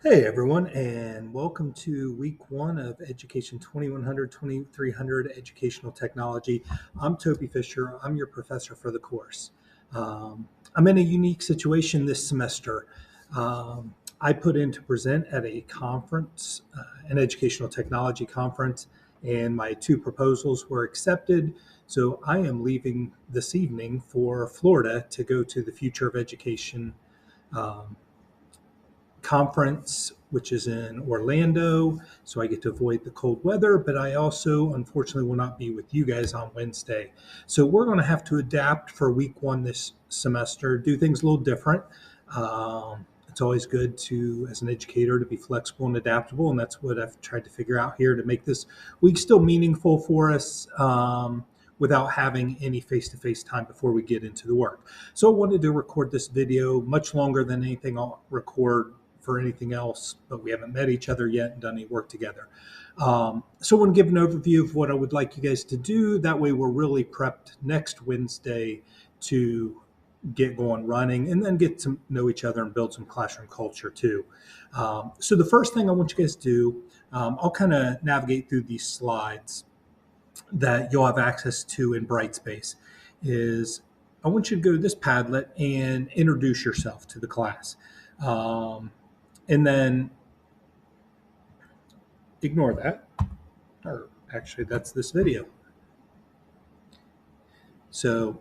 Hey everyone, and welcome to week one of Education 2100-2300 Educational Technology. I'm Toby Fisher. I'm your professor for the course. I'm in a unique situation this semester. I put in to present at a conference, an educational technology conference, and my two proposals were accepted. So I am leaving this evening for Florida to go to the Future of Education um, conference, which is in Orlando. So I get to avoid the cold weather, but I also, unfortunately, will not be with you guys on Wednesday. So we're going to have to adapt for week one this semester, do things a little different. It's always good to, as an educator, to be flexible and adaptable. And that's what I've tried to figure out here to make this week still meaningful for us. Without having any face-to-face time before we get into the work. So I wanted to record this video much longer than anything I'll record for anything else, but we haven't met each other yet and done any work together. So I want to give an overview of what I would like you guys to do. That way we're really prepped next Wednesday to get going running and then get to know each other and build some classroom culture too. So the first thing I want you guys to do, I'll kind of navigate through these slides that you'll have access to in Brightspace, is I want you to go to this Padlet and introduce yourself to the class. And then ignore that, or actually that's this video. So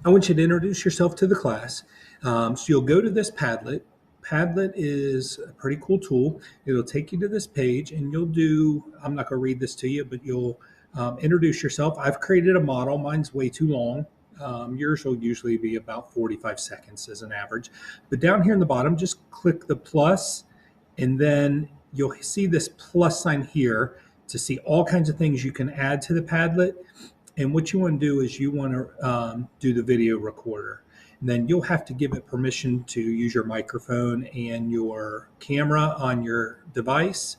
I want you to introduce yourself to the class. So you'll go to this Padlet. Padlet is a pretty cool tool. It'll take you to this page and you'll do, I'm not going to read this to you, but you'll introduce yourself. I've created a model. Mine's way too long. Yours will usually be about 45 seconds as an average. But down here in the bottom, just click the plus, and then you'll see this plus sign here to see all kinds of things you can add to the Padlet. And what you want to do is you want to do the video recorder. And then you'll have to give it permission to use your microphone and your camera on your device.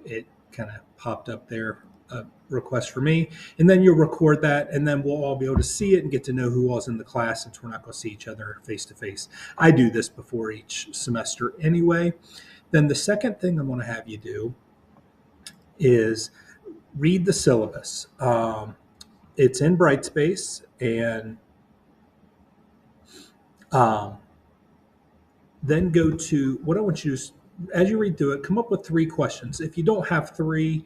It kind of popped up there, a request for me. And then you'll record that, and then we'll all be able to see it and get to know who all's in the class, since we're not going to see each other face to face. I do this before each semester anyway. Then the second thing I'm going to have you do is read the syllabus. It's in Brightspace, and then go to what I want you to do is, as you read through it, come up with 3 questions. If you don't have 3,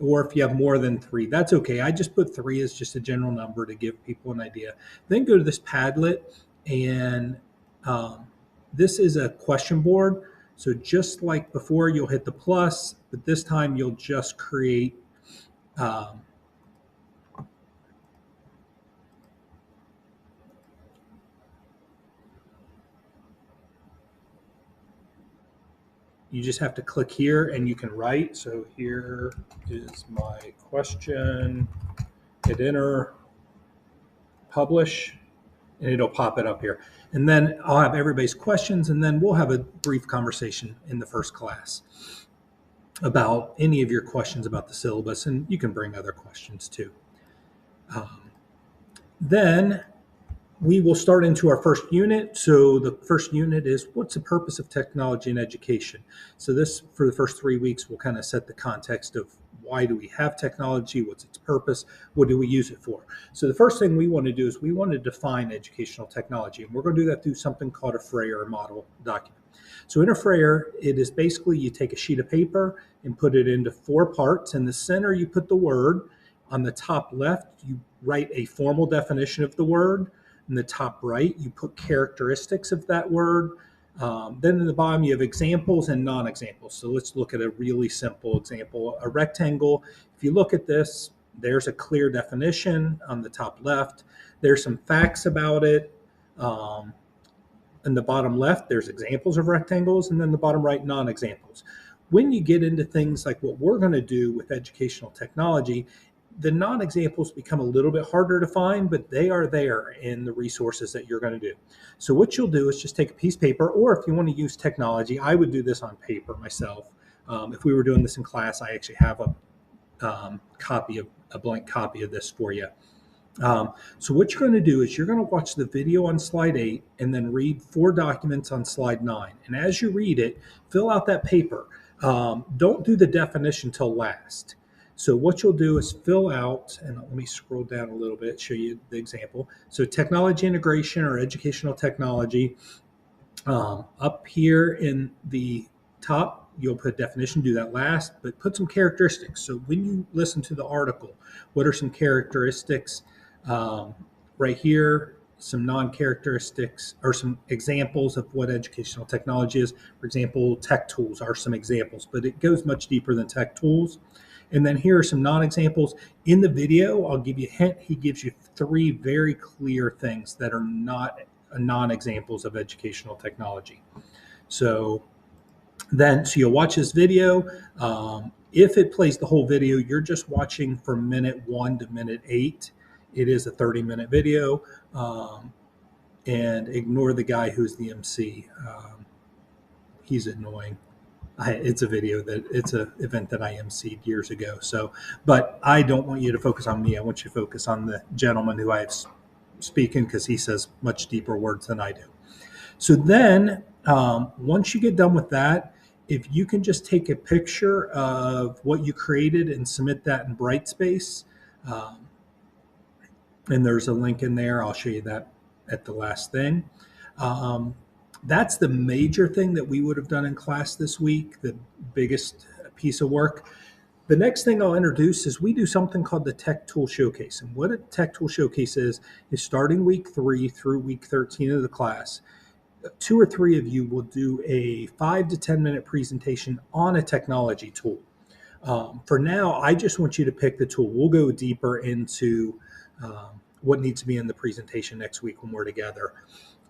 or if you have more than 3, that's okay. I just put 3 as just a general number to give people an idea. Then go to this Padlet, and this is a question board. So just like before, you'll hit the plus, but this time you'll just create you just have to click here and you can write. So here is my question, hit enter, publish, and it'll pop it up here. And then I'll have everybody's questions, and then we'll have a brief conversation in the first class about any of your questions about the syllabus, and you can bring other questions too. Then we will start into our first unit. So the first unit is, what's the purpose of technology in education? So this, for the first 3 weeks, will kind of set the context of why do we have technology, what's its purpose, what do we use it for? So the first thing we want to do is we want to define educational technology, and we're going to do that through something called a Frayer model document. So in a Frayer, it is basically you take a sheet of paper and put it into 4 parts. In the center, you put the word. On the top left, you write a formal definition of the word. In the top right, you put characteristics of that word. Then in the bottom, you have examples and non-examples. So let's look at a really simple example. A rectangle, if you look at this, there's a clear definition on the top left. There's some facts about it. In the bottom left, there's examples of rectangles, and then the bottom right, non-examples. When you get into things like what we're going to do with educational technology, the non-examples become a little bit harder to find, but they are there in the resources that you're going to do. So what you'll do is just take a piece of paper, or if you want to use technology, I would do this on paper myself. If we were doing this in class, I actually have a blank copy of this for you. So what you're going to do is you're going to watch the video on slide 8 and then read 4 documents on slide 9. And as you read it, fill out that paper. Don't do the definition till last. So what you'll do is fill out, and let me scroll down a little bit, show you the example. So technology integration or educational technology. Up here in the top, you'll put definition, do that last, but put some characteristics. So when you listen to the article, what are some characteristics? Right here, some non-characteristics or some examples of what educational technology is. For example, tech tools are some examples, but it goes much deeper than tech tools. And then here are some non-examples. In the video, I'll give you a hint. He gives you 3 very clear things that are not non-examples of educational technology. So you'll watch this video. If it plays the whole video, you're just watching from minute 1 to minute 8. It is a 30-minute video, and ignore the guy who's the MC. He's annoying. It's a video it's an event that I emceed years ago. So, but I don't want you to focus on me. I want you to focus on the gentleman who I have speaking, because he says much deeper words than I do. So then, once you get done with that, if you can just take a picture of what you created and submit that in Brightspace, and there's a link in there. I'll show you that at the last thing. That's the major thing that we would have done in class this week, the biggest piece of work. The next thing I'll introduce is we do something called the Tech Tool Showcase. And what a Tech Tool Showcase is starting week 3 through week 13 of the class, 2 or 3 of you will do a 5 to 10 minute presentation on a technology tool. For now, I just want you to pick the tool. We'll go deeper into what needs to be in the presentation next week when we're together.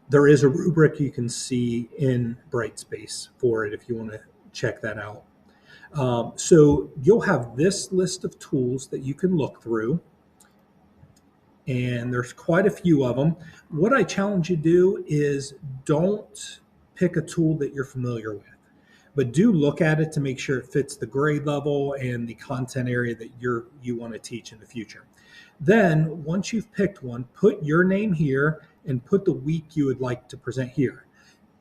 There is a rubric you can see in Brightspace for it if you want to check that out. So you'll have this list of tools that you can look through, and there's quite a few of them. What I challenge you to do is don't pick a tool that you're familiar with, but do look at it to make sure it fits the grade level and the content area that you want to teach in the future. Then once you've picked one, put your name here and put the week you would like to present here.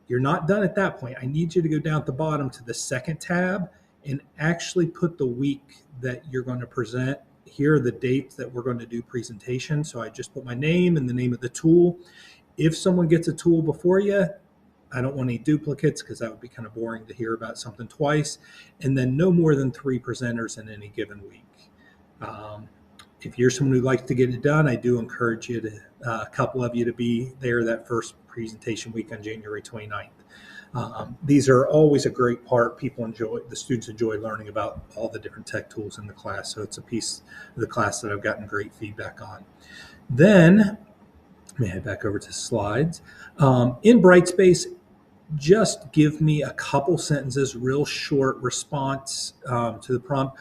You're not done at that point. I need you to go down at the bottom to the second tab and actually put the week that you're going to present. Here are the dates that we're going to do presentation. So I just put my name and the name of the tool. If someone gets a tool before you, I don't want any duplicates because that would be kind of boring to hear about something twice. And then no more than 3 presenters in any given week. If you're someone who likes to get it done, I do encourage you to, a couple of you to be there that first presentation week on January 29th. These are always a great part. The students enjoy learning about all the different tech tools in the class. So it's a piece of the class that I've gotten great feedback on. Then, let me head back over to slides. In Brightspace, just give me a couple sentences, real short response to the prompt.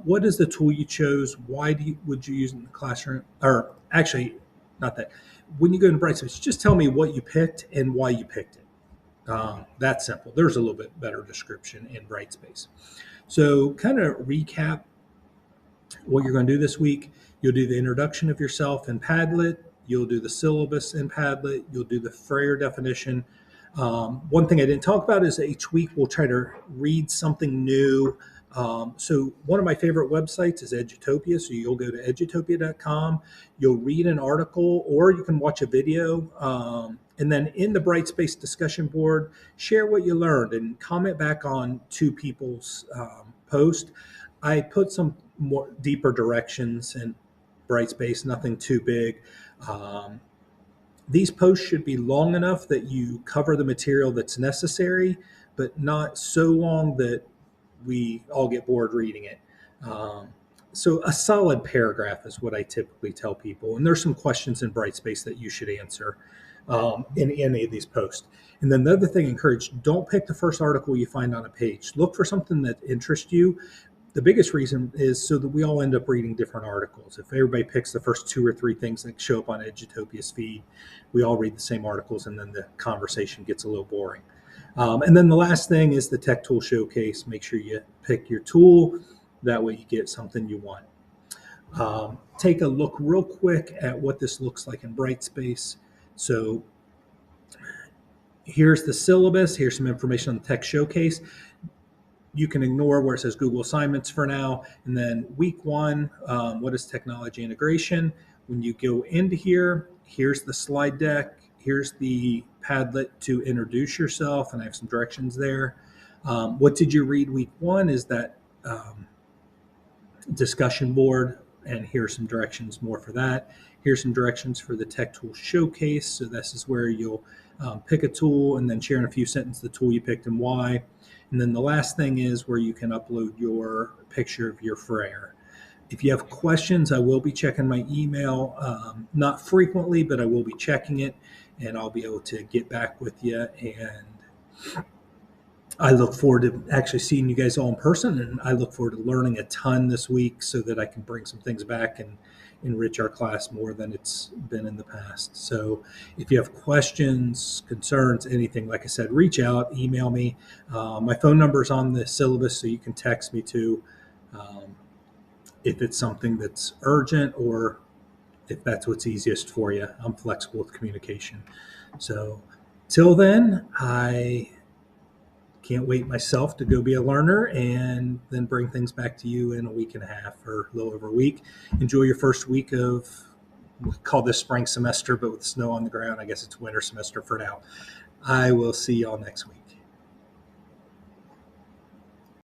What is the tool you chose? Why would you use it in the classroom? Or actually, not that. When you go into Brightspace, just tell me what you picked and why you picked it. That's simple. There's a little bit better description in Brightspace. So kind of recap what you're going to do this week. You'll do the introduction of yourself in Padlet. You'll do the syllabus in Padlet. You'll do the Freyr definition. One thing I didn't talk about is each week we'll try to read something new. So one of my favorite websites is Edutopia. So you'll go to edutopia.com, you'll read an article, or you can watch a video. And then in the Brightspace discussion board, share what you learned and comment back on 2 people's post. I put some more deeper directions in Brightspace, nothing too big. These posts should be long enough that you cover the material that's necessary, but not so long that we all get bored reading it. So a solid paragraph is what I typically tell people. And there's some questions in Brightspace that you should answer in any of these posts. And then the other thing, encourage, don't pick the first article you find on a page. Look for something that interests you. The biggest reason is so that we all end up reading different articles. If everybody picks the first 2 or 3 things that show up on Edutopia's feed, we all read the same articles, and then the conversation gets a little boring. And then the last thing is the Tech Tool Showcase. Make sure you pick your tool. That way you get something you want. Take a look real quick at what this looks like in Brightspace. So here's the syllabus. Here's some information on the tech showcase. You can ignore where it says Google Assignments for now. And then week 1, what is technology integration? When you go into here, here's the slide deck. Here's the Padlet to introduce yourself, and I have some directions there. What did you read week 1 is that discussion board, and here's some directions more for that. Here's some directions for the Tech Tool Showcase. So this is where you'll pick a tool and then share in a few sentences the tool you picked and why. And then the last thing is where you can upload your picture of your Frere. If you have questions, I will be checking my email, not frequently, but I will be checking it, and I'll be able to get back with you. And I look forward to actually seeing you guys all in person, and I look forward to learning a ton this week so that I can bring some things back and enrich our class more than it's been in the past. So if you have questions, concerns, anything, like I said, reach out, email me. My phone number is on the syllabus, so you can text me too if it's something that's urgent or if that's what's easiest for you. I'm flexible with communication. So till then, I can't wait myself to go be a learner and then bring things back to you in a week and a half or a little over a week. Enjoy your first week of, we call this spring semester, but with snow on the ground, I guess it's winter semester for now. I will see y'all next week.